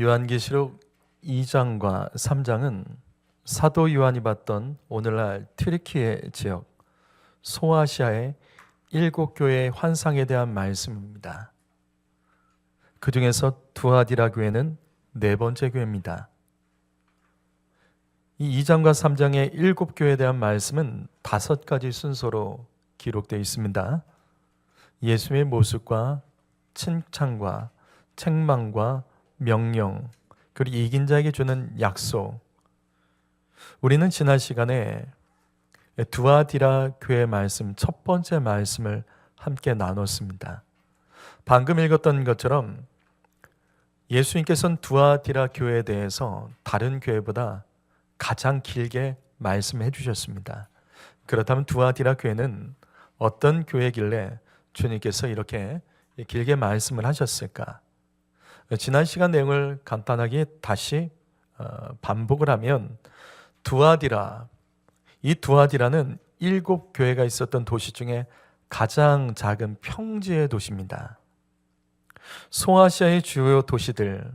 요한계시록 2장과 3장은 사도 요한이 봤던 오늘날 튀르키예 지역 소아시아의 7교회의 환상에 대한 말씀입니다. 그 중에서 두아디라 교회는 네 번째 교회입니다. 이 2장과 3장의 7교회에 대한 말씀은 5가지 순서로 기록되어 있습니다. 예수의 모습과 칭찬과 책망과 명령, 그리고 이긴 자에게 주는 약속. 우리는 지난 시간에 두아디라 교회의 말씀, 첫 번째 말씀을 함께 나눴습니다. 방금 읽었던 것처럼 예수님께서는 두아디라 교회에 대해서 다른 교회보다 가장 길게 말씀해 주셨습니다. 그렇다면 두아디라 교회는 어떤 교회길래 주님께서 이렇게 길게 말씀을 하셨을까? 지난 시간 내용을 간단하게 다시 반복을 하면 두아디라, 이 두아디라는 7교회가 있었던 도시 중에 가장 작은 평지의 도시입니다. 소아시아의 주요 도시들,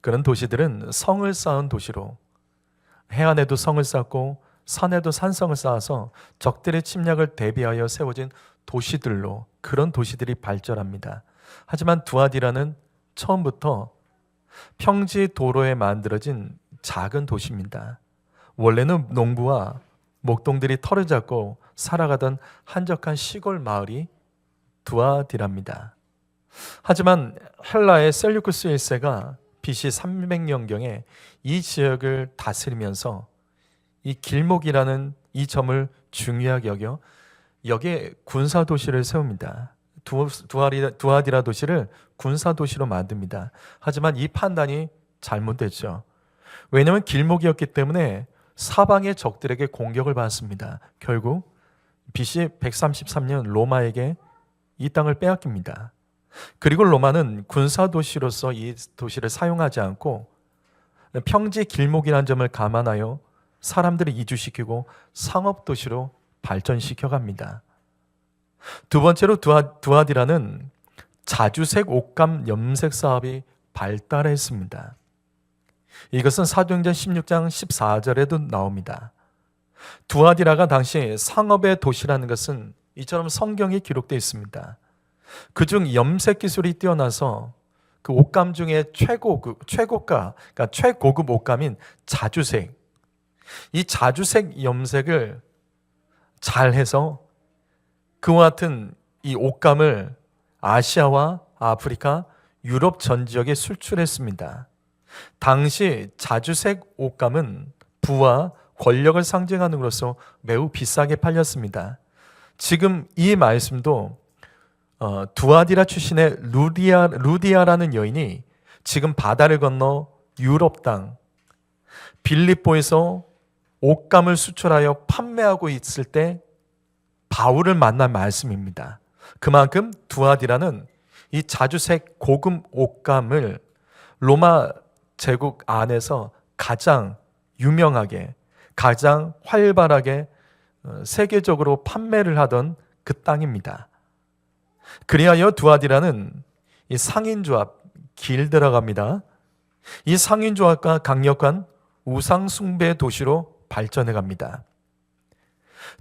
그런 도시들은 성을 쌓은 도시로 해안에도 성을 쌓고 산에도 산성을 쌓아서 적들의 침략을 대비하여 세워진 도시들로, 그런 도시들이 발전합니다. 하지만 두아디라는 처음부터 평지 도로에 만들어진 작은 도시입니다. 원래는 농부와 목동들이 털을 잡고 살아가던 한적한 시골 마을이 두아디라입니다. 하지만 헬라의 셀류쿠스 1세가 BC 300년경에 이 지역을 다스리면서 이 길목이라는 이 점을 중요하게 여겨 여기에 군사도시를 세웁니다. 두아디라 도시를 군사도시로 만듭니다. 하지만 이 판단이 잘못됐죠. 왜냐하면 길목이었기 때문에 사방의 적들에게 공격을 받습니다. 결국 BC 133년 로마에게 이 땅을 빼앗깁니다. 그리고 로마는 군사도시로서 이 도시를 사용하지 않고 평지 길목이라는 점을 감안하여 사람들을 이주시키고 상업도시로 발전시켜 갑니다. 두 번째로 두아디라는 자주색 옷감 염색 사업이 발달했습니다. 이것은 사도행전 16장 14절에도 나옵니다. 두아디라가 당시 상업의 도시라는 것은 이처럼 성경에 기록되어 있습니다. 그중 염색 기술이 뛰어나서 그 옷감 중에 최고가, 그러니까 최고급 옷감인 자주색, 이 자주색 염색을 잘해서 그와 같은 이 옷감을 아시아와 아프리카, 유럽 전 지역에 수출했습니다. 당시 자주색 옷감은 부와 권력을 상징하는 것으로서 매우 비싸게 팔렸습니다. 지금 이 말씀도 두아디라 출신의 루디아라는 여인이 지금 바다를 건너 유럽 땅 빌립보에서 옷감을 수출하여 판매하고 있을 때 바울을 만난 말씀입니다. 그만큼 두아디라는 이 자주색 고급 옷감을 로마 제국 안에서 가장 유명하게, 가장 활발하게 세계적으로 판매를 하던 그 땅입니다. 그리하여 두아디라는 이 상인조합 길드라고 합니다. 이 상인조합과 강력한 우상숭배 도시로 발전해 갑니다.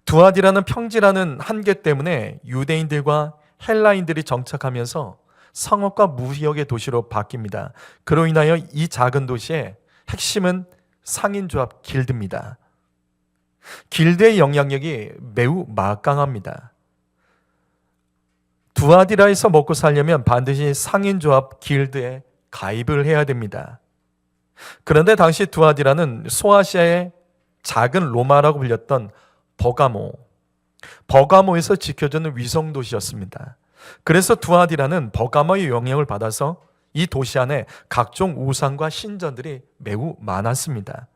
두아디라는 평지라는 한계 때문에 유대인들과 헬라인들이 정착하면서 상업과 무역의 도시로 바뀝니다. 그로 인하여 이 작은 도시의 핵심은 상인조합 길드입니다. 길드의 영향력이 매우 막강합니다. 두아디라에서 먹고 살려면 반드시 상인조합 길드에 가입을 해야 됩니다. 그런데 당시 두아디라는 소아시아의 작은 로마라고 불렸던 버가모에서 지켜주는 위성도시였습니다. 그래서 두아디라는 버가모의 영향을 받아서 이 도시 안에 각종 우상과 신전들이 매우 많았습니다.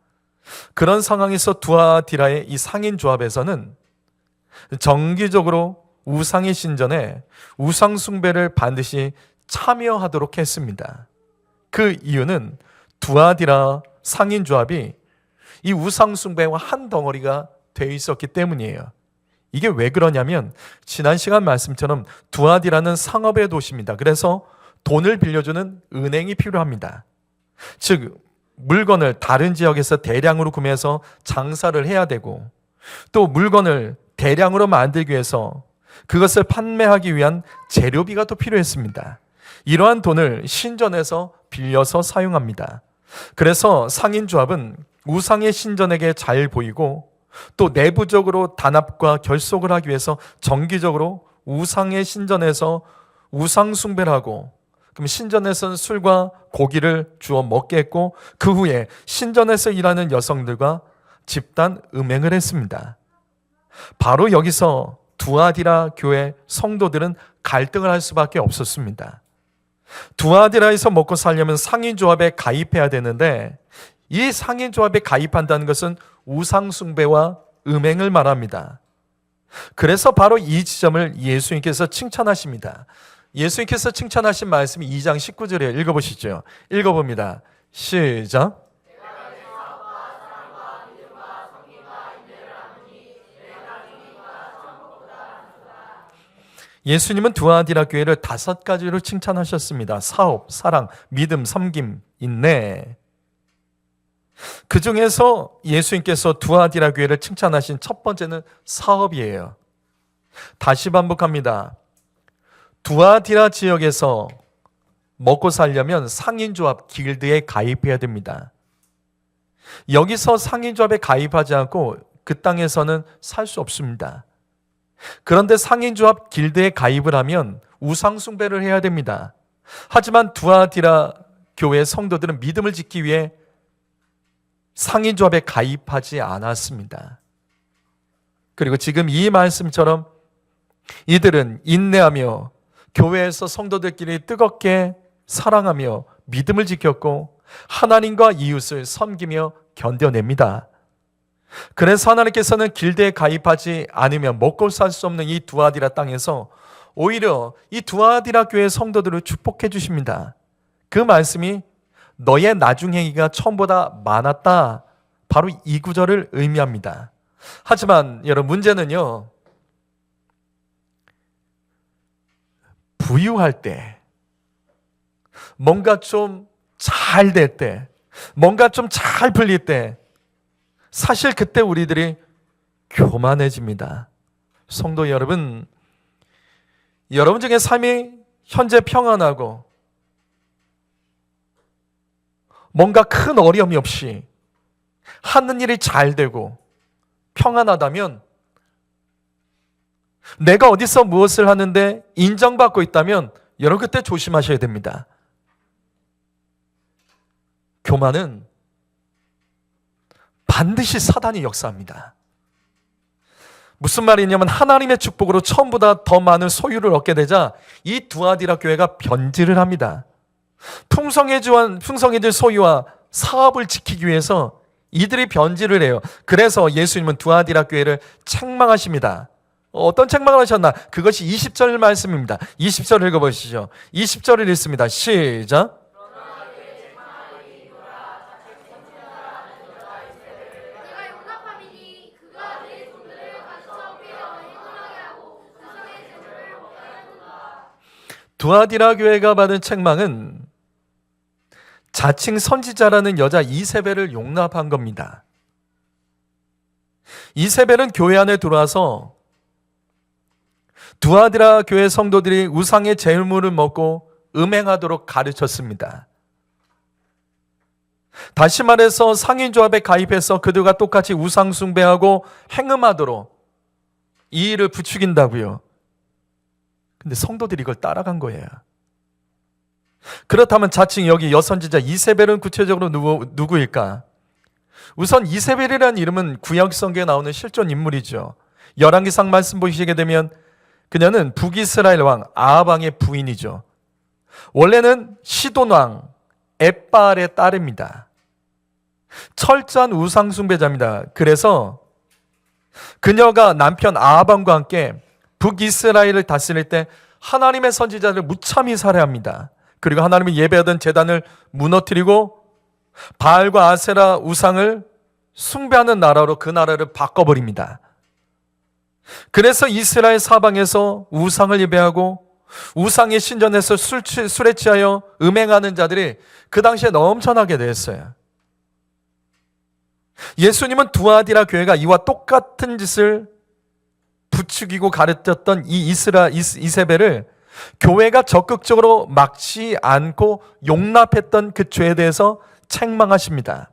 그런 상황에서 두아디라의 이 상인조합에서는 정기적으로 우상의 신전에 우상 숭배를 반드시 참여하도록 했습니다. 그 이유는 두아디라 상인조합이 이 우상 숭배와 한 덩어리가 되어 있었기 때문이에요. 이게 왜 그러냐면 지난 시간 말씀처럼 두아디라는 상업의 도시입니다. 그래서 돈을 빌려주는 은행이 필요합니다. 즉 물건을 다른 지역에서 대량으로 구매해서 장사를 해야 되고, 또 물건을 대량으로 만들기 위해서 그것을 판매하기 위한 재료비가 또 필요했습니다. 이러한 돈을 신전에서 빌려서 사용합니다. 그래서 상인조합은 우상의 신전에게 잘 보이고, 또 내부적으로 단합과 결속을 하기 위해서 정기적으로 우상의 신전에서 우상 숭배를 하고, 그럼 신전에서는 술과 고기를 주어 먹게 했고, 그 후에 신전에서 일하는 여성들과 집단 음행을 했습니다. 바로 여기서 두아디라 교회 성도들은 갈등을 할 수밖에 없었습니다. 두아디라에서 먹고 살려면 상인조합에 가입해야 되는데, 이 상인조합에 가입한다는 것은 우상숭배와 음행을 말합니다. 그래서 바로 이 지점을 예수님께서 칭찬하십니다. 예수님께서 칭찬하신 말씀이 2장 19절에 읽어보시죠. 읽어봅니다. 시작. 예수님은 두아디라 교회를 5가지로 칭찬하셨습니다. 사업, 사랑, 믿음, 섬김, 인내. 그 중에서 예수님께서 두아디라 교회를 칭찬하신 첫 번째는 사업이에요. 다시 반복합니다. 두아디라 지역에서 먹고 살려면 상인조합 길드에 가입해야 됩니다. 여기서 상인조합에 가입하지 않고 그 땅에서는 살 수 없습니다. 그런데 상인조합 길드에 가입을 하면 우상숭배를 해야 됩니다. 하지만 두아디라 교회 성도들은 믿음을 지키기 위해 상인조합에 가입하지 않았습니다. 그리고 지금 이 말씀처럼 이들은 인내하며 교회에서 성도들끼리 뜨겁게 사랑하며 믿음을 지켰고, 하나님과 이웃을 섬기며 견뎌냅니다. 그래서 하나님께서는 길드에 가입하지 않으면 먹고 살 수 없는 이 두아디라 땅에서 오히려 이 두아디라 교회 성도들을 축복해 주십니다. 그 말씀이 너의 나중행위가 처음보다 많았다, 바로 이 구절을 의미합니다. 하지만 여러분, 문제는요, 부유할 때, 뭔가 좀 잘 될 때, 뭔가 좀 잘 풀릴 때, 사실 그때 우리들이 교만해집니다. 성도 여러분, 여러분 중에 삶이 현재 평안하고 뭔가 큰 어려움이 없이 하는 일이 잘 되고 평안하다면, 내가 어디서 무엇을 하는데 인정받고 있다면 여러분 그때 조심하셔야 됩니다. 교만은 반드시 사단이 역사합니다. 무슨 말이냐면, 하나님의 축복으로 처음보다 더 많은 소유를 얻게 되자 이 두아디라 교회가 변질을 합니다. 풍성해질 소유와 사업을 지키기 위해서 이들이 변질을 해요. 그래서 예수님은 두아디라 교회를 책망하십니다. 어떤 책망을 하셨나? 그것이 20절 말씀입니다. 20절 읽어보시죠. 20절을 읽습니다. 시작. 두아디라 교회가 받은 책망은 자칭 선지자라는 여자 이세벨을 용납한 겁니다. 이세벨은 교회 안에 들어와서 두아디라 교회 성도들이 우상의 제물을 먹고 음행하도록 가르쳤습니다. 다시 말해서 상인조합에 가입해서 그들과 똑같이 우상 숭배하고 행음하도록 이 일을 부추긴다고요. 근데 성도들이 이걸 따라간 거예요. 그렇다면 자칭 여기 여선지자 이세벨은 구체적으로 누구일까? 우선 이세벨이라는 이름은 구약 성경에 나오는 실존 인물이죠. 열왕기상 말씀 보시게 되면 그녀는 북이스라엘 왕 아합 왕의 부인이죠. 원래는 시돈 왕 엣바알의 딸입니다. 철저한 우상 숭배자입니다. 그래서 그녀가 남편 아합 왕과 함께 북이스라엘을 다스릴 때 하나님의 선지자를 무참히 살해합니다. 그리고 하나님이 예배하던 제단을 무너뜨리고 바알과 아세라 우상을 숭배하는 나라로 그 나라를 바꿔버립니다. 그래서 이스라엘 사방에서 우상을 예배하고 우상의 신전에서 술에 취하여 음행하는 자들이 그 당시에 넘쳐나게 됐어요. 예수님은 두아디라 교회가 이와 똑같은 짓을 부추기고 가르쳤던 이 이세벨을 교회가 적극적으로 막지 않고 용납했던 그 죄에 대해서 책망하십니다.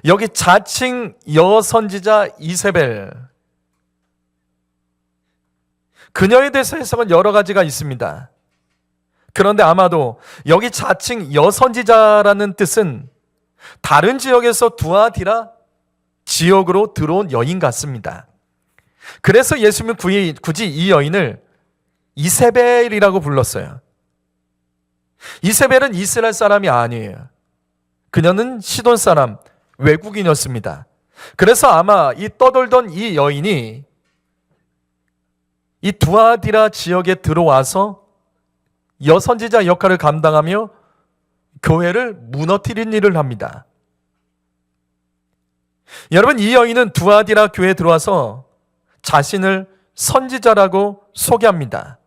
여기 자칭 여선지자 이세벨, 그녀에 대해서 해석은 여러 가지가 있습니다. 그런데 아마도 여기 자칭 여선지자라는 뜻은 다른 지역에서 두아디라 지역으로 들어온 여인 같습니다. 그래서 예수님은 굳이 이 여인을 이세벨이라고 불렀어요. 이세벨은 이스라엘 사람이 아니에요. 그녀는 시돈 사람, 외국인이었습니다. 그래서 아마 이 떠돌던 이 여인이 이 두아디라 지역에 들어와서 여선지자 역할을 감당하며 교회를 무너뜨린 일을 합니다. 여러분, 이 여인은 두아디라 교회에 들어와서 자신을 선지자라고 소개합니다.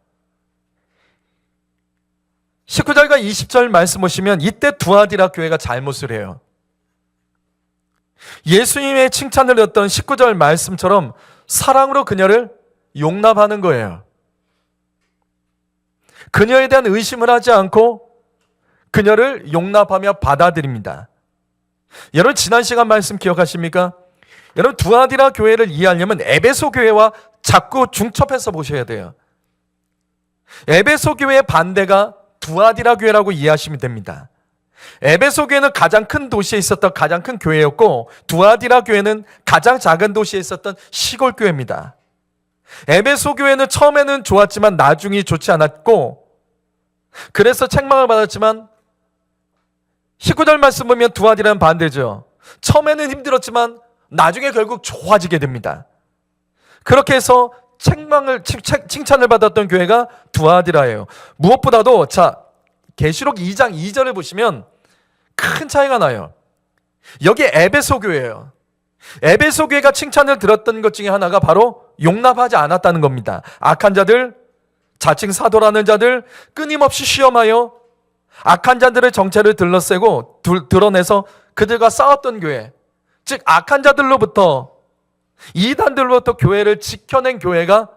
19절과 20절 말씀 보시면 이때 두아디라 교회가 잘못을 해요. 예수님의 칭찬을 듣던 19절 말씀처럼 사랑으로 그녀를 용납하는 거예요. 그녀에 대한 의심을 하지 않고 그녀를 용납하며 받아들입니다. 여러분, 지난 시간 말씀 기억하십니까? 여러분, 두아디라 교회를 이해하려면 에베소 교회와 자꾸 중첩해서 보셔야 돼요. 에베소 교회의 반대가 두아디라 교회라고 이해하시면 됩니다. 에베소 교회는 가장 큰 도시에 있었던 가장 큰 교회였고, 두아디라 교회는 가장 작은 도시에 있었던 시골 교회입니다. 에베소 교회는 처음에는 좋았지만 나중에 좋지 않았고, 그래서 책망을 받았지만 19절 말씀 보면 두아디라는 반대죠. 처음에는 힘들었지만 나중에 결국 좋아지게 됩니다. 그렇게 해서 칭찬을 받았던 교회가 두아디라예요. 무엇보다도 계시록 2장 2절을 보시면 큰 차이가 나요. 여기 에베소 교회예요. 에베소 교회가 칭찬을 들었던 것 중에 하나가 바로 용납하지 않았다는 겁니다. 악한 자들, 자칭 사도라는 자들, 끊임없이 시험하여 악한 자들의 정체를 들러세고 드러내서 그들과 싸웠던 교회, 즉 악한 자들로부터, 이단들로부터 교회를 지켜낸 교회가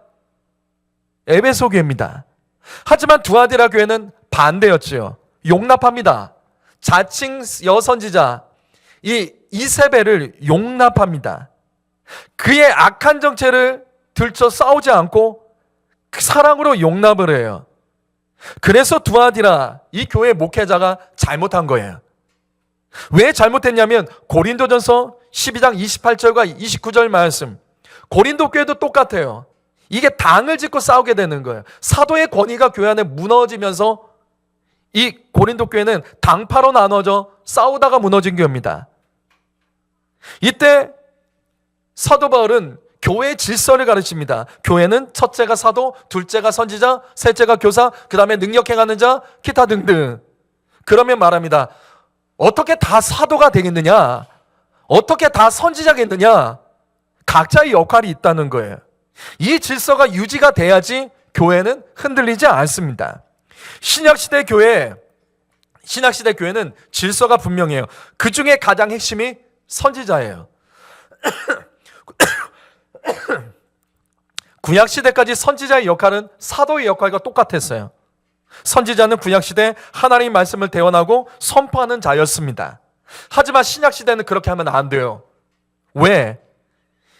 에베소 교회입니다. 하지만 두아디라 교회는 반대였지요. 용납합니다. 자칭 여선지자 이 이세벨을 용납합니다. 그의 악한 정체를 들쳐 싸우지 않고 사랑으로 용납을 해요. 그래서 두아디라 이 교회 목회자가 잘못한 거예요. 왜 잘못했냐면 고린도전서 12장 28절과 29절 말씀, 고린도 교회도 똑같아요. 이게 당을 짓고 싸우게 되는 거예요. 사도의 권위가 교회 안에 무너지면서 이 고린도 교회는 당파로 나눠져 싸우다가 무너진 교회입니다. 이때 사도 바울은 교회의 질서를 가르칩니다. 교회는 첫째가 사도, 둘째가 선지자, 셋째가 교사, 그 다음에 능력 행하는 자, 기타 등등. 그러면 말합니다. 어떻게 다 사도가 되겠느냐? 어떻게 다 선지자겠느냐? 각자의 역할이 있다는 거예요. 이 질서가 유지가 돼야지 교회는 흔들리지 않습니다. 신약시대 교회는 질서가 분명해요. 그 중에 가장 핵심이 선지자예요. 구약시대까지 선지자의 역할은 사도의 역할과 똑같았어요. 선지자는 구약시대 하나님의 말씀을 대언하고 선포하는 자였습니다. 하지만 신약시대는 그렇게 하면 안 돼요. 왜?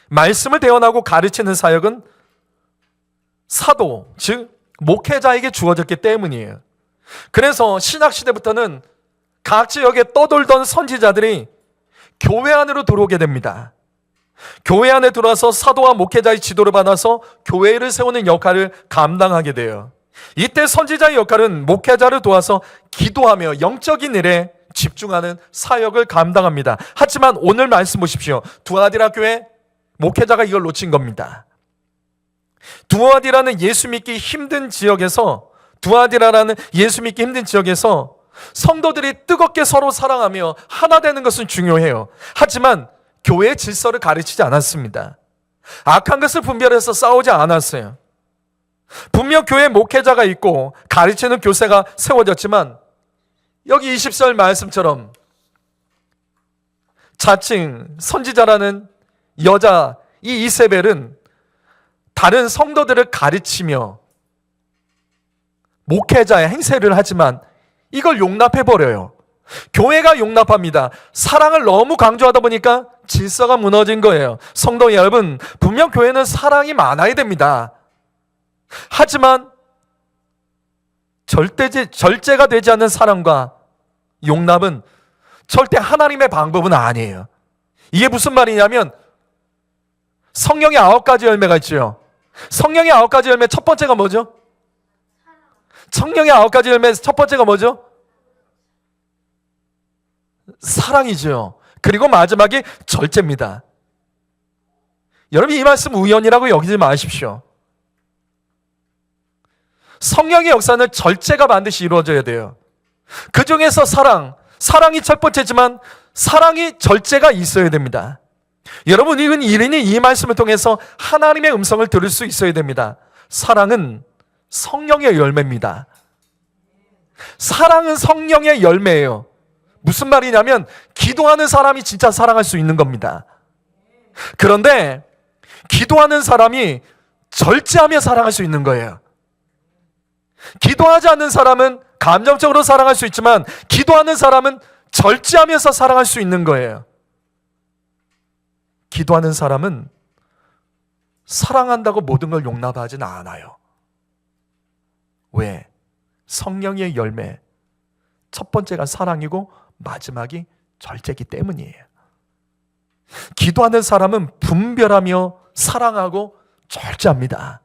말씀을 대언하고 가르치는 사역은 사도, 즉 목회자에게 주어졌기 때문이에요. 그래서 신약시대부터는 각 지역에 떠돌던 선지자들이 교회 안으로 들어오게 됩니다. 교회 안에 들어와서 사도와 목회자의 지도를 받아서 교회를 세우는 역할을 감당하게 돼요. 이때 선지자의 역할은 목회자를 도와서 기도하며 영적인 일에 집중하는 사역을 감당합니다. 하지만 오늘 말씀 보십시오. 두아디라 교회 목회자가 이걸 놓친 겁니다. 두아디라라는 예수 믿기 힘든 지역에서 성도들이 뜨겁게 서로 사랑하며 하나 되는 것은 중요해요. 하지만 교회의 질서를 가르치지 않았습니다. 악한 것을 분별해서 싸우지 않았어요. 분명 교회 목회자가 있고 가르치는 교세가 세워졌지만 여기 20절 말씀처럼 자칭 선지자라는 여자 이 이세벨은 다른 성도들을 가르치며 목회자의 행세를 하지만 이걸 용납해버려요. 교회가 용납합니다. 사랑을 너무 강조하다 보니까 질서가 무너진 거예요. 성도 여러분, 분명 교회는 사랑이 많아야 됩니다. 하지만 절제가 되지 않는 사랑과 용납은 절대 하나님의 방법은 아니에요. 이게 무슨 말이냐면 성령의 9가지 열매가 있죠. 성령의 9가지 열매 첫 번째가 뭐죠? 성령의 9가지 열매 첫 번째가 뭐죠? 사랑이죠. 그리고 마지막이 절제입니다. 여러분, 이 말씀 우연이라고 여기지 마십시오. 성령의 역사는 절제가 반드시 이루어져야 돼요. 그 중에서 사랑이 첫 번째지만 사랑이 절제가 있어야 됩니다. 여러분, 이건 이른이 이 말씀을 통해서 하나님의 음성을 들을 수 있어야 됩니다. 사랑은 성령의 열매입니다. 사랑은 성령의 열매예요. 무슨 말이냐면 기도하는 사람이 진짜 사랑할 수 있는 겁니다. 그런데 기도하는 사람이 절제하며 사랑할 수 있는 거예요. 기도하지 않는 사람은 감정적으로 사랑할 수 있지만 기도하는 사람은 절제하면서 사랑할 수 있는 거예요. 기도하는 사람은 사랑한다고 모든 걸 용납하지는 않아요. 왜? 성령의 열매 첫 번째가 사랑이고 마지막이 절제이기 때문이에요. 기도하는 사람은 분별하며 사랑하고 절제합니다.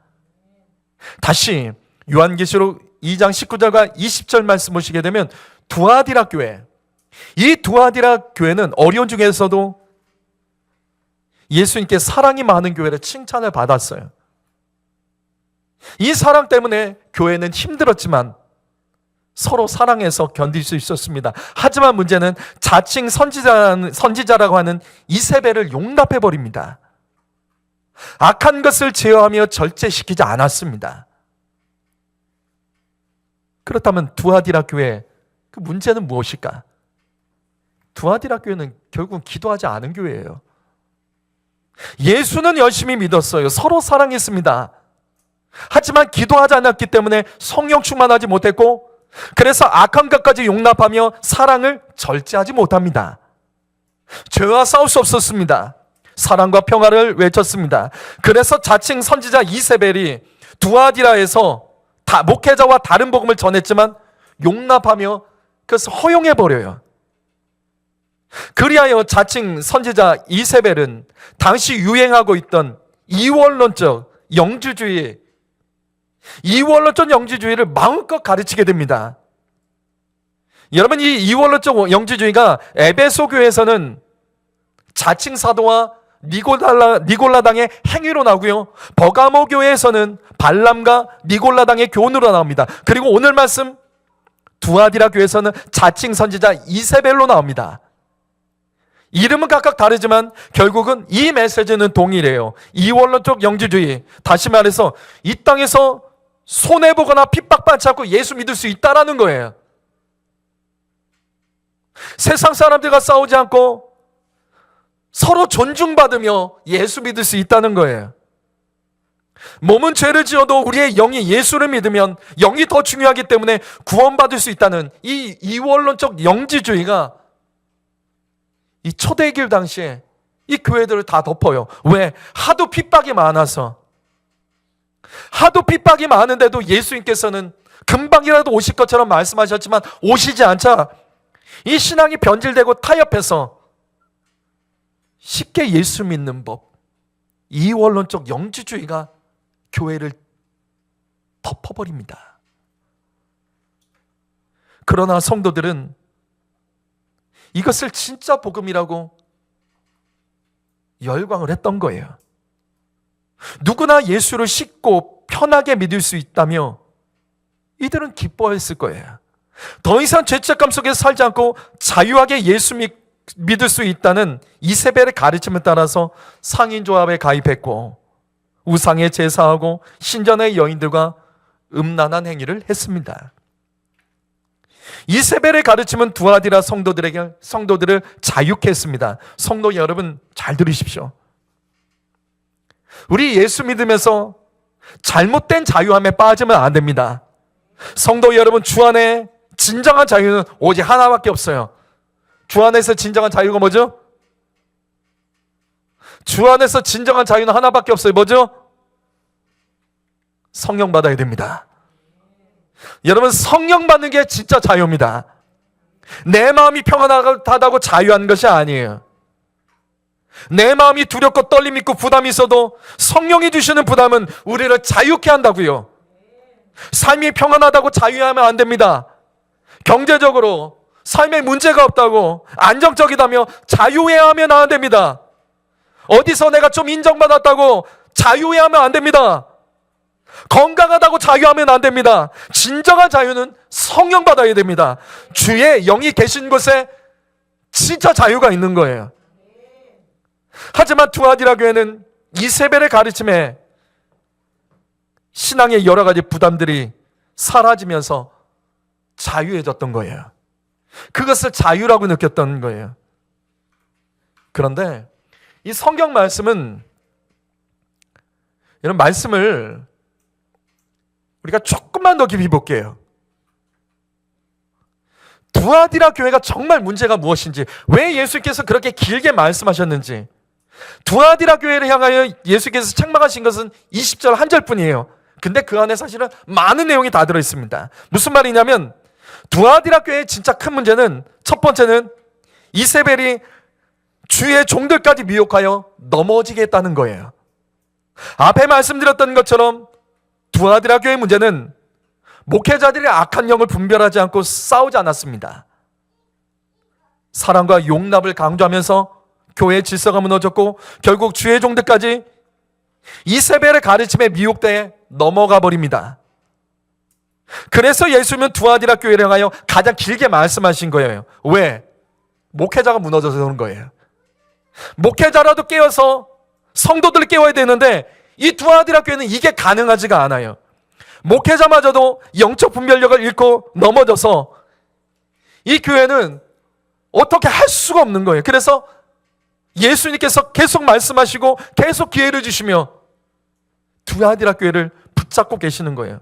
다시 요한계시록 2장 19절과 20절 말씀 보시게 되면 두아디라 교회, 이 두아디라 교회는 어려운 중에서도 예수님께 사랑이 많은 교회를 칭찬을 받았어요. 이 사랑 때문에 교회는 힘들었지만 서로 사랑해서 견딜 수 있었습니다. 하지만 문제는 자칭 선지자라고 하는 이세벨을 용납해버립니다. 악한 것을 제어하며 절제시키지 않았습니다. 그렇다면 두아디라 교회, 그 문제는 무엇일까? 두아디라 교회는 결국 기도하지 않은 교회예요. 예수는 열심히 믿었어요. 서로 사랑했습니다. 하지만 기도하지 않았기 때문에 성령 충만하지 못했고, 그래서 악한 것까지 용납하며 사랑을 절제하지 못합니다. 죄와 싸울 수 없었습니다. 사랑과 평화를 외쳤습니다. 그래서 자칭 선지자 이세벨이 두아디라에서 목회자와 다른 복음을 전했지만 용납하며 그것을 허용해버려요. 그리하여 자칭 선지자 이세벨은 당시 유행하고 있던 이원론적 영지주의를 마음껏 가르치게 됩니다. 여러분, 이 이원론적 영지주의가 에베소 교회에서는 자칭 사도와 니골라당의 행위로 나오고요, 버가모 교회에서는 발람과 니골라당의 교훈으로 나옵니다. 그리고 오늘 말씀 두아디라 교회에서는 자칭 선지자 이세벨로 나옵니다. 이름은 각각 다르지만 결국은 이 메시지는 동일해요. 이원론적 영지주의, 다시 말해서 이 땅에서 손해보거나 핍박받지 않고 예수 믿을 수 있다라는 거예요. 세상 사람들과 싸우지 않고 서로 존중받으며 예수 믿을 수 있다는 거예요. 몸은 죄를 지어도 우리의 영이 예수를 믿으면 영이 더 중요하기 때문에 구원받을 수 있다는 이 이원론적 영지주의가 이 초대길 당시에 이 교회들을 다 덮어요. 왜? 하도 핍박이 많아서. 하도 핍박이 많은데도 예수님께서는 금방이라도 오실 것처럼 말씀하셨지만 오시지 않자 이 신앙이 변질되고 타협해서 쉽게 예수 믿는 법, 이원론적 영지주의가 교회를 덮어버립니다. 그러나 성도들은 이것을 진짜 복음이라고 열광을 했던 거예요. 누구나 예수를 쉽고 편하게 믿을 수 있다며 이들은 기뻐했을 거예요. 더 이상 죄책감 속에 살지 않고 자유하게 예수 믿을 수 있다는 이세벨의 가르침을 따라서 상인조합에 가입했고 우상에 제사하고 신전의 여인들과 음란한 행위를 했습니다. 이세벨의 가르침은 두아디라 성도들을 자유케 했습니다. 성도 여러분 잘 들으십시오. 우리 예수 믿으면서 잘못된 자유함에 빠지면 안 됩니다. 성도 여러분, 주 안에 진정한 자유는 오직 하나밖에 없어요. 주 안에서 진정한 자유가 뭐죠? 주 안에서 진정한 자유는 하나밖에 없어요. 뭐죠? 성령 받아야 됩니다. 여러분, 성령 받는 게 진짜 자유입니다. 내 마음이 평안하다고 자유한 것이 아니에요. 내 마음이 두렵고 떨림 있고 부담이 있어도 성령이 주시는 부담은 우리를 자유케 한다고요. 삶이 평안하다고 자유하면 안 됩니다. 경제적으로 삶에 문제가 없다고 안정적이다며 자유해하면 안 됩니다. 어디서 내가 좀 인정받았다고 자유해하면 안 됩니다. 건강하다고 자유하면 안 됩니다. 진정한 자유는 성령 받아야 됩니다. 주의 영이 계신 곳에 진짜 자유가 있는 거예요. 하지만 두아디라 교회는 이세벨의 가르침에 신앙의 여러 가지 부담들이 사라지면서 자유해졌던 거예요. 그것을 자유라고 느꼈던 거예요. 그런데 이 성경 말씀은, 이런 말씀을 우리가 조금만 더 깊이 볼게요. 두아디라 교회가 정말 문제가 무엇인지, 왜 예수께서 그렇게 길게 말씀하셨는지, 두아디라 교회를 향하여 예수께서 책망하신 것은 20절 한 절뿐이에요. 근데 그 안에 사실은 많은 내용이 다 들어있습니다. 무슨 말이냐면, 두아디라 교회의 진짜 큰 문제는, 첫 번째는 이세벨이 주의 종들까지 미혹하여 넘어지게 했다는 거예요. 앞에 말씀드렸던 것처럼 두아디라 교회의 문제는 목회자들이 악한 영을 분별하지 않고 싸우지 않았습니다. 사랑과 용납을 강조하면서 교회의 질서가 무너졌고, 결국 주의 종들까지 이세벨의 가르침에 미혹되어 넘어가 버립니다. 그래서 예수님은 두아디라 교회를 향하여 가장 길게 말씀하신 거예요. 왜? 목회자가 무너져서 그런 거예요. 목회자라도 깨어서 성도들을 깨워야 되는데 이 두아디라 교회는 이게 가능하지가 않아요. 목회자마저도 영적 분별력을 잃고 넘어져서 이 교회는 어떻게 할 수가 없는 거예요. 그래서 예수님께서 계속 말씀하시고 계속 기회를 주시며 두아디라 교회를 붙잡고 계시는 거예요.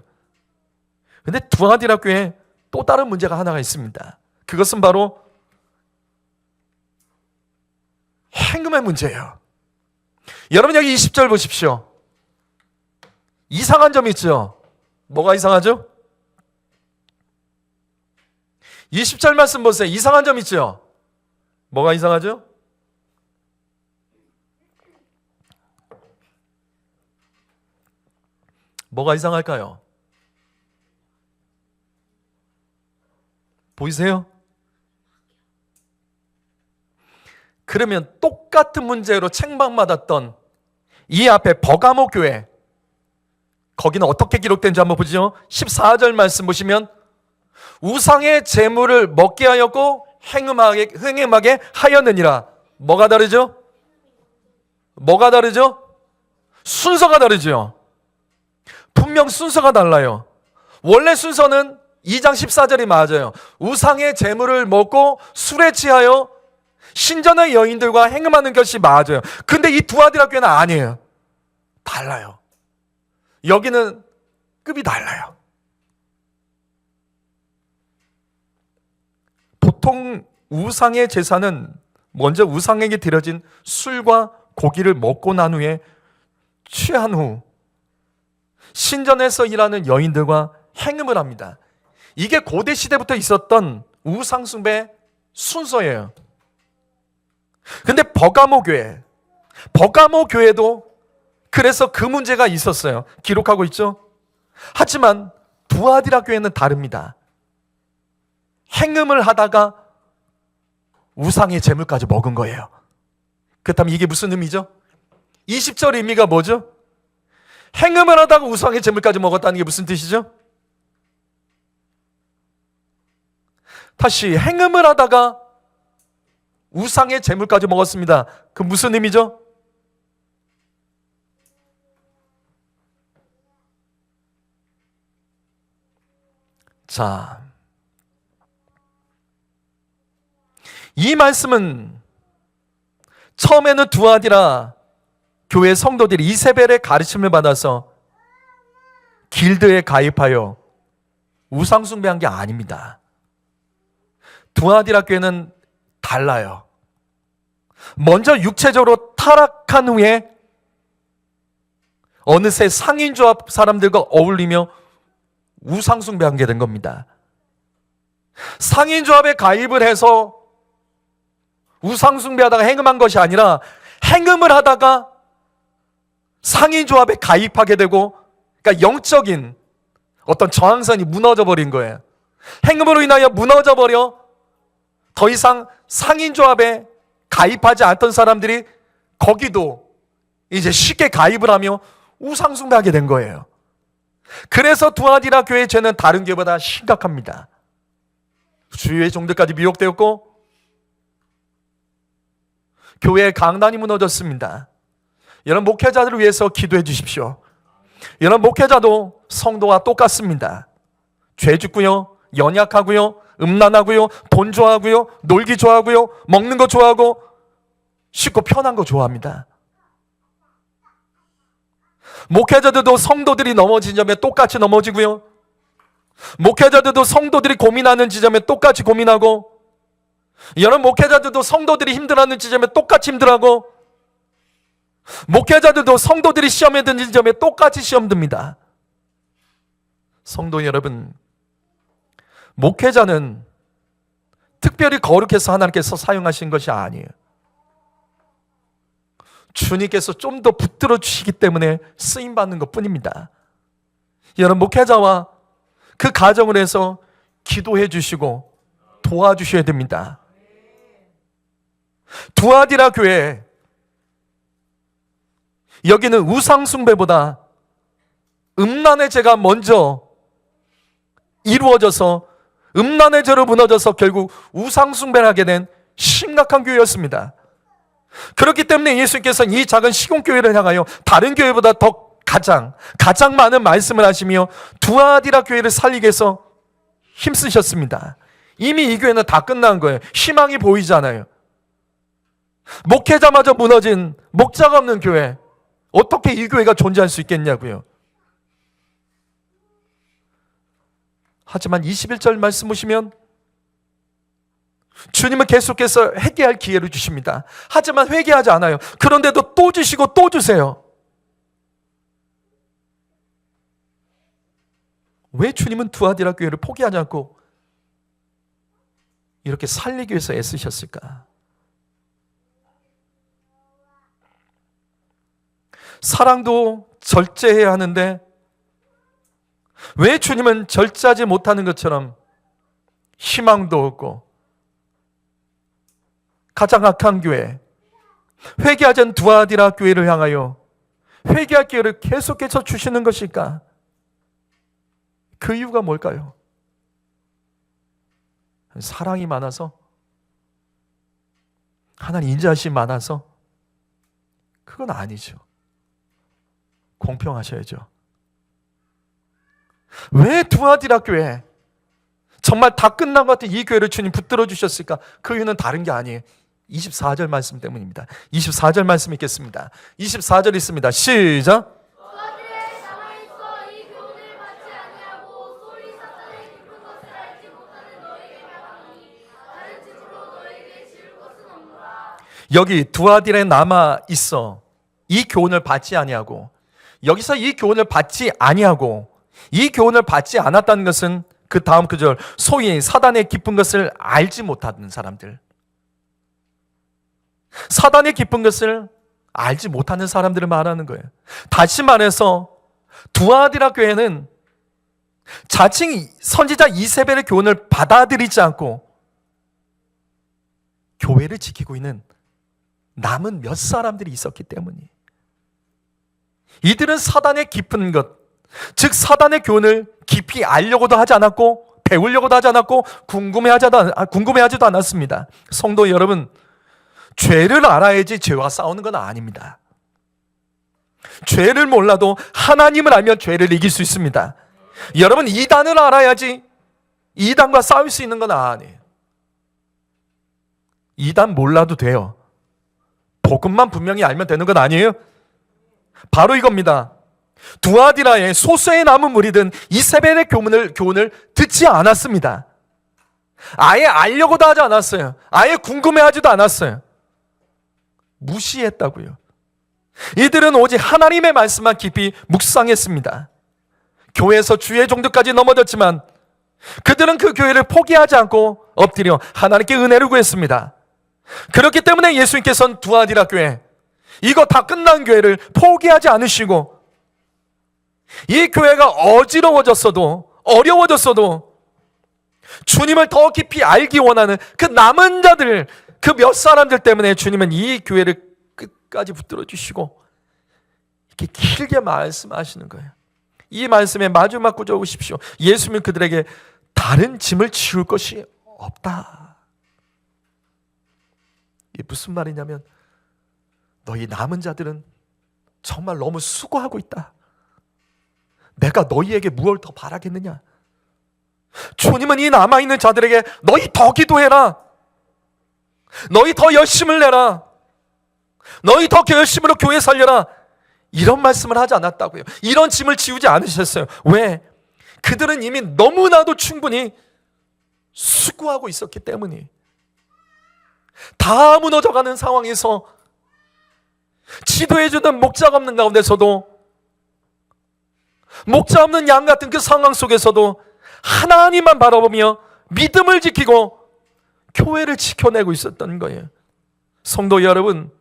근데 두아디라 교회에 또 다른 문제가 하나가 있습니다. 그것은 바로 행음의 문제예요. 여러분, 여기 20절 보십시오. 이상한 점이 있죠. 뭐가 이상하죠? 20절 말씀 보세요. 이상한 점 있죠? 뭐가 이상하죠? 뭐가 이상할까요? 보이세요? 그러면 똑같은 문제로 책망받았던 이 앞에 버가모 교회, 거기는 어떻게 기록된지 한번 보죠. 14절 말씀 보시면 우상의 재물을 먹게 하였고 행음하게 하였느니라. 뭐가 다르죠? 뭐가 다르죠? 순서가 다르죠. 분명 순서가 달라요. 원래 순서는 2장 14절이 맞아요. 우상의 재물을 먹고 술에 취하여 신전의 여인들과 행음하는 것이 맞아요. 근데 이 두아디라 교회는 아니에요. 달라요. 여기는 급이 달라요. 보통 우상의 제사는 먼저 우상에게 드려진 술과 고기를 먹고 난 후에 취한 후 신전에서 일하는 여인들과 행음을 합니다. 이게 고대 시대부터 있었던 우상 숭배 순서예요. 근데 버가모 교회도 그래서 그 문제가 있었어요. 기록하고 있죠. 하지만 두아디라 교회는 다릅니다. 행음을 하다가 우상의 재물까지 먹은 거예요. 그렇다면 이게 무슨 의미죠? 20절 의미가 뭐죠? 행음을 하다가 우상의 재물까지 먹었다는 게 무슨 뜻이죠? 다시, 행음을 하다가 우상의 재물까지 먹었습니다. 그 무슨 의미죠? 자, 이 말씀은 처음에는 두아디라 교회 성도들이 이세벨의 가르침을 받아서 길드에 가입하여 우상숭배한 게 아닙니다. 두아디라 교회는 달라요. 먼저 육체적으로 타락한 후에 어느새 상인조합 사람들과 어울리며 우상숭배하게 된 겁니다. 상인조합에 가입을 해서 우상숭배하다가 행음한 것이 아니라 행음을 하다가 상인조합에 가입하게 되고, 그러니까 영적인 어떤 저항선이 무너져 버린 거예요. 행음으로 인하여 무너져 버려 더 이상 상인조합에 가입하지 않던 사람들이 거기도 이제 쉽게 가입을 하며 우상숭배하게 된 거예요. 그래서 두아디라 교회의 죄는 다른 교회보다 심각합니다. 주위의 종들까지 미혹되었고 교회의 강단이 무너졌습니다. 여러분 목회자들을 위해서 기도해 주십시오. 여러분 목회자도 성도와 똑같습니다. 죄 짓고요, 연약하고요, 음란하고요, 돈 좋아하고요, 놀기 좋아하고요, 먹는 거 좋아하고 쉽고 편한 거 좋아합니다. 목회자들도 성도들이 넘어진 점에 똑같이 넘어지고요, 목회자들도 성도들이 고민하는 지점에 똑같이 고민하고, 여러분 목회자들도 성도들이 힘들어하는 지점에 똑같이 힘들어하고, 목회자들도 성도들이 시험에 드는 지점에 똑같이 시험 듭니다. 성도 여러분, 목회자는 특별히 거룩해서 하나님께서 사용하신 것이 아니에요. 주님께서 좀 더 붙들어 주시기 때문에 쓰임받는 것 뿐입니다. 여러분 목회자와 그 가정을 해서 기도해 주시고 도와주셔야 됩니다. 두아디라 교회, 여기는 우상숭배보다 음란의 죄가 먼저 이루어져서 음란의 죄로 무너져서 결국 우상숭배를 하게 된 심각한 교회였습니다. 그렇기 때문에 예수님께서는 이 작은 시공교회를 향하여 다른 교회보다 더 가장 많은 말씀을 하시며 두아디라 교회를 살리기 위해서 힘쓰셨습니다. 이미 이 교회는 다 끝난 거예요. 희망이 보이잖아요. 목회자마저 무너진 목자가 없는 교회, 어떻게 이 교회가 존재할 수 있겠냐고요. 하지만 21절 말씀 보시면 주님은 계속해서 회개할 기회를 주십니다. 하지만 회개하지 않아요. 그런데도 또 주시고 또 주세요. 왜 주님은 두아디라 교회를 포기하지 않고 이렇게 살리기 위해서 애쓰셨을까? 사랑도 절제해야 하는데 왜 주님은 절제하지 못하는 것처럼 희망도 없고 가장 악한 교회, 회개하지 않은 두아디라 교회를 향하여 회개할 기회를 계속해서 주시는 것일까? 그 이유가 뭘까요? 사랑이 많아서? 하나님 인자하심이 많아서? 그건 아니죠. 공평하셔야죠. 왜 두아디라 교회, 정말 다 끝난 것 같은 이 교회를 주님 붙들어 주셨을까? 그 이유는 다른 게 아니에요. 24절 말씀 때문입니다. 24절 말씀 읽겠습니다. 24절 있습니다. 시작. 여기 두아디라에 남아 있어 이 교훈을 받지 아니하고, 여기서 이 교훈을 받지 아니하고 이 교훈을 받지 않았다는 것은 그 다음 구절, 소위 사단의 깊은 것을 알지 못하는 사람들, 사단의 깊은 것을 알지 못하는 사람들을 말하는 거예요. 다시 말해서 두아디라 교회는 자칭 선지자 이세벨의 교훈을 받아들이지 않고 교회를 지키고 있는 남은 몇 사람들이 있었기 때문이에요. 이들은 사단의 깊은 것, 즉 사단의 교훈을 깊이 알려고도 하지 않았고 배우려고도 하지 않았고 궁금해하지도 않았습니다. 성도 여러분, 죄를 알아야지 죄와 싸우는 건 아닙니다. 죄를 몰라도 하나님을 알면 죄를 이길 수 있습니다. 여러분, 이단을 알아야지 이단과 싸울 수 있는 건 아니에요. 이단 몰라도 돼요. 복음만 분명히 알면 되는 건 아니에요. 바로 이겁니다. 두아디라의 소수의 남은 무리들은 이세벨의 교훈을 듣지 않았습니다. 아예 알려고도 하지 않았어요. 아예 궁금해하지도 않았어요. 무시했다고요. 이들은 오직 하나님의 말씀만 깊이 묵상했습니다. 교회에서 주의 종교까지 넘어졌지만 그들은 그 교회를 포기하지 않고 엎드려 하나님께 은혜를 구했습니다. 그렇기 때문에 예수님께서는 두아디라 교회, 이거 다 끝난 교회를 포기하지 않으시고 이 교회가 어려워졌어도 주님을 더 깊이 알기 원하는 그 남은 자들, 그 몇 사람들 때문에 주님은 이 교회를 끝까지 붙들어 주시고 이렇게 길게 말씀하시는 거예요. 이 말씀에 마지막 구절 보십시오. 예수님은 그들에게 다른 짐을 지울 것이 없다. 이게 무슨 말이냐면 너희 남은 자들은 정말 너무 수고하고 있다. 내가 너희에게 무엇을 더 바라겠느냐? 주님은 이 남아있는 자들에게 너희 더 기도해라. 너희 더 열심을 내라. 너희 더 열심으로 교회 살려라. 이런 말씀을 하지 않았다고요. 이런 짐을 지우지 않으셨어요. 왜? 그들은 이미 너무나도 충분히 수고하고 있었기 때문이. 다 무너져가는 상황에서 지도해주는 목자가 없는 가운데서도, 목자 없는 양 같은 그 상황 속에서도 하나님만 바라보며 믿음을 지키고 교회를 지켜내고 있었던 거예요. 성도 여러분,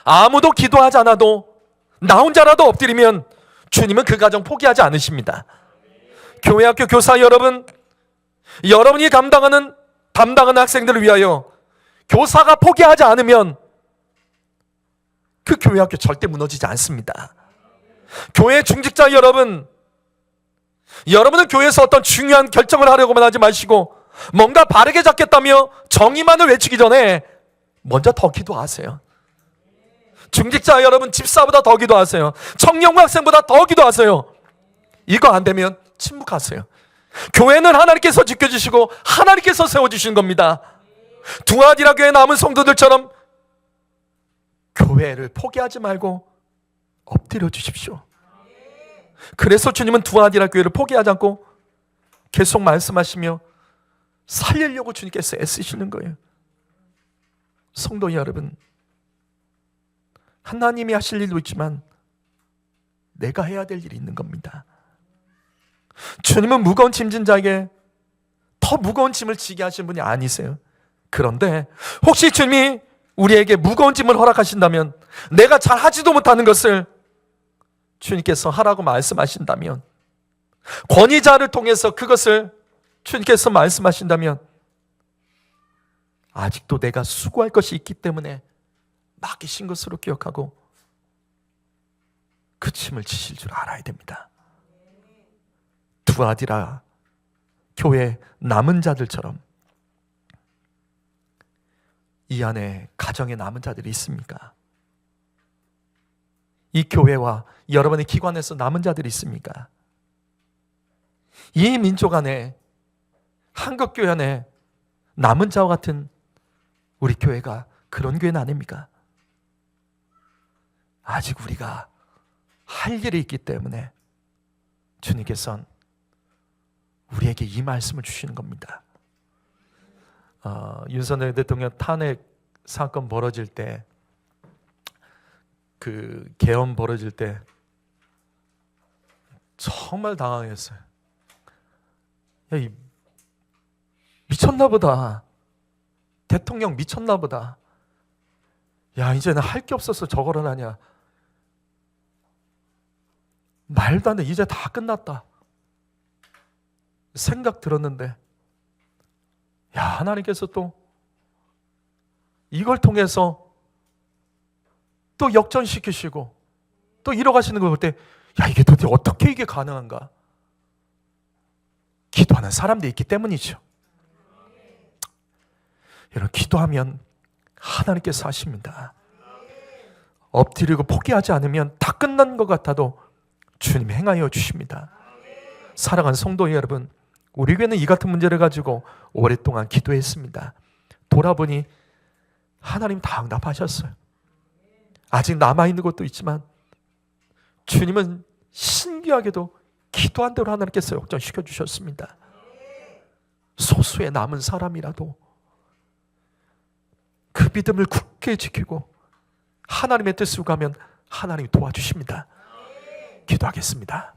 아무도 기도하지 않아도 나 혼자라도 엎드리면 주님은 그 가정 포기하지 않으십니다. 교회 학교 교사 여러분, 여러분이 담당하는 학생들을 위하여 교사가 포기하지 않으면 그 교회 학교 절대 무너지지 않습니다. 교회 중직자 여러분, 여러분은 교회에서 어떤 중요한 결정을 하려고만 하지 마시고 뭔가 바르게 잡겠다며 정의만을 외치기 전에 먼저 더 기도하세요. 중직자 여러분, 집사보다 더 기도하세요. 청년부 학생보다 더 기도하세요. 이거 안 되면 침묵하세요. 교회는 하나님께서 지켜주시고 하나님께서 세워주신 겁니다. 두아디라 교회 남은 성도들처럼 교회를 포기하지 말고 엎드려 주십시오. 그래서 주님은 두아디라 교회를 포기하지 않고 계속 말씀하시며 살리려고 주님께서 애쓰시는 거예요. 성도 여러분, 하나님이 하실 일도 있지만 내가 해야 될 일이 있는 겁니다. 주님은 무거운 짐진 자에게 더 무거운 짐을 지게 하신 분이 아니세요. 그런데 혹시 주님이 우리에게 무거운 짐을 허락하신다면, 내가 잘 하지도 못하는 것을 주님께서 하라고 말씀하신다면, 권위자를 통해서 그것을 주님께서 말씀하신다면, 아직도 내가 수고할 것이 있기 때문에 맡기신 것으로 기억하고 그 짐을 지실 줄 알아야 됩니다. 두아디라 교회 남은 자들처럼 이 안에 가정에 남은 자들이 있습니까? 이 교회와 여러분의 기관에서 남은 자들이 있습니까? 이 민족 안에, 한국교회 안에 남은 자와 같은 우리 교회가 그런 교회는 아닙니까? 아직 우리가 할 일이 있기 때문에 주님께서는 우리에게 이 말씀을 주시는 겁니다. 윤석열 대통령 탄핵 사건 벌어질 때, 그 계엄 벌어질 때 정말 당황했어요. 야, 이 미쳤나 보다. 대통령 미쳤나 보다. 야, 이제는 할 게 없어서 저거를 하냐. 말도 안 돼. 이제 다 끝났다 생각 들었는데, 야, 하나님께서 또 이걸 통해서 또 역전시키시고 또 이뤄가시는 걸 볼 때, 야, 이게 도대체 어떻게 이게 가능한가? 기도하는 사람들이 있기 때문이죠. 여러분, 기도하면 하나님께서 하십니다. 엎드리고 포기하지 않으면 다 끝난 것 같아도 주님 행하여 주십니다. 사랑하는 성도 여러분, 우리 교회는 이 같은 문제를 가지고 오랫동안 기도했습니다. 돌아보니 하나님 다 응답하셨어요. 아직 남아있는 것도 있지만 주님은 신기하게도 기도한 대로 하나님께서 역전시켜 주셨습니다. 소수의 남은 사람이라도 그 믿음을 굳게 지키고 하나님의 뜻으로 가면 하나님이 도와주십니다. 기도하겠습니다.